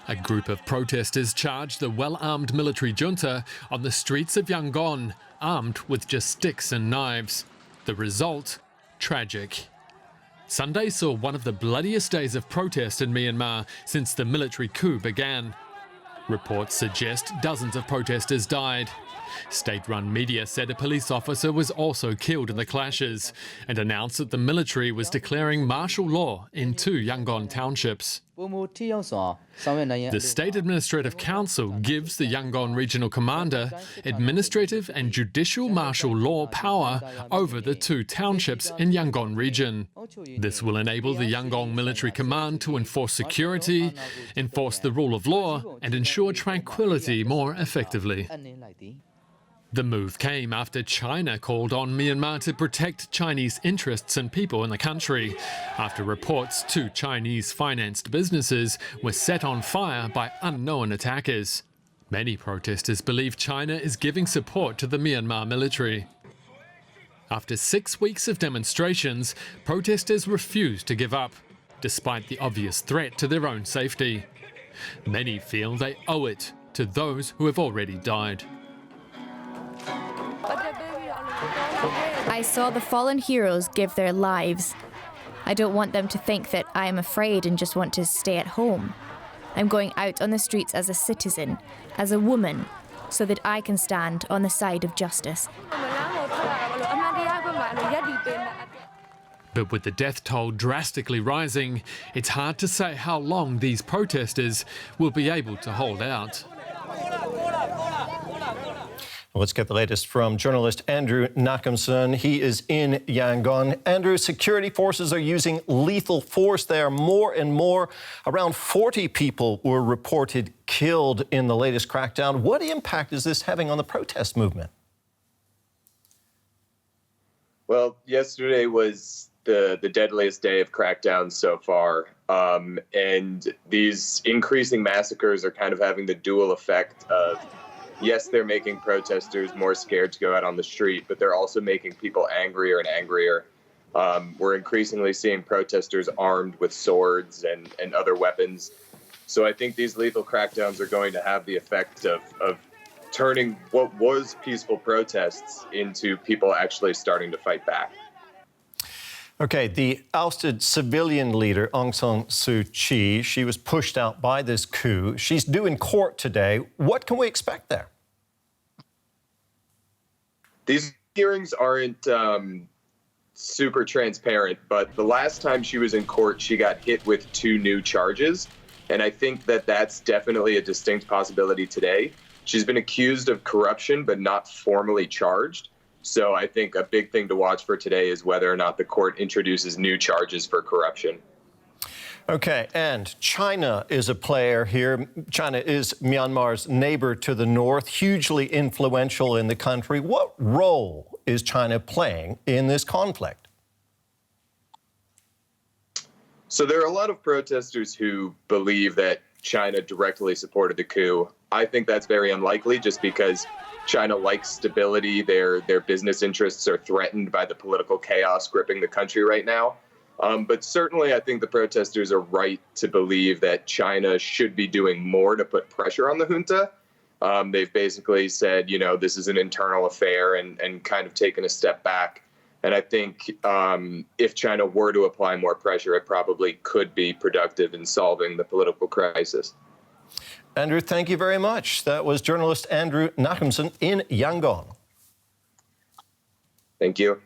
A group of protesters charged the well-armed military junta on the streets of Yangon, armed with just sticks and knives. The result, tragic. Sunday saw one of the bloodiest days of protest in Myanmar since the military coup began. Reports suggest dozens of protesters died. State-run media said a police officer was also killed in the clashes and announced that the military was declaring martial law in 2 Yangon townships. The State Administrative Council gives the Yangon Regional Commander administrative and judicial martial law power over the 2 townships in Yangon region. This will enable the Yangon Military Command to enforce security, enforce the rule of law, and ensure tranquility more effectively. The move came after China called on Myanmar to protect Chinese interests and people in the country, after reports 2 Chinese-financed businesses were set on fire by unknown attackers. Many protesters believe China is giving support to the Myanmar military. After 6 weeks of demonstrations, protesters refused to give up, despite the obvious threat to their own safety. Many feel they owe it to those who have already died. I saw the fallen heroes give their lives. I don't want them to think that I am afraid and just want to stay at home. I'm going out on the streets as a citizen, as a woman, so that I can stand on the side of justice. But with the death toll drastically rising, it's hard to say how long these protesters will be able to hold out. Let's get the latest from journalist Andrew Nachemson. He is in Yangon. Andrew, security forces are using lethal force there more and more. Around 40 people were reported killed in the latest crackdown. What impact is this having on the protest movement? Well, yesterday was the deadliest day of crackdowns so far. And these increasing massacres are kind of having the dual effect of, yes, they're making protesters more scared to go out on the street, but they're also making people angrier and angrier. We're increasingly seeing protesters armed with swords and other weapons. So I think these lethal crackdowns are going to have the effect of turning what was peaceful protests into people actually starting to fight back. Okay, the ousted civilian leader, Aung San Suu Kyi, she was pushed out by this coup. She's due in court today. What can we expect there? These hearings aren't super transparent, but the last time she was in court, she got hit with 2 new charges. And I think that that's definitely a distinct possibility today. She's been accused of corruption, but not formally charged. So I think a big thing to watch for today is whether or not the court introduces new charges for corruption. Okay, and China is a player here. China is Myanmar's neighbor to the north, hugely influential in the country. What role is China playing in this conflict? So there are a lot of protesters who believe that China directly supported the coup. I think that's very unlikely just because China likes stability. Their business interests are threatened by the political chaos gripping the country right now. But certainly, I think the protesters are right to believe that China should be doing more to put pressure on the junta. They've basically said, you know, this is an internal affair and kind of taken a step back. And I think if China were to apply more pressure, it probably could be productive in solving the political crisis. Andrew, thank you very much. That was journalist Andrew Nachemson in Yangon. Thank you.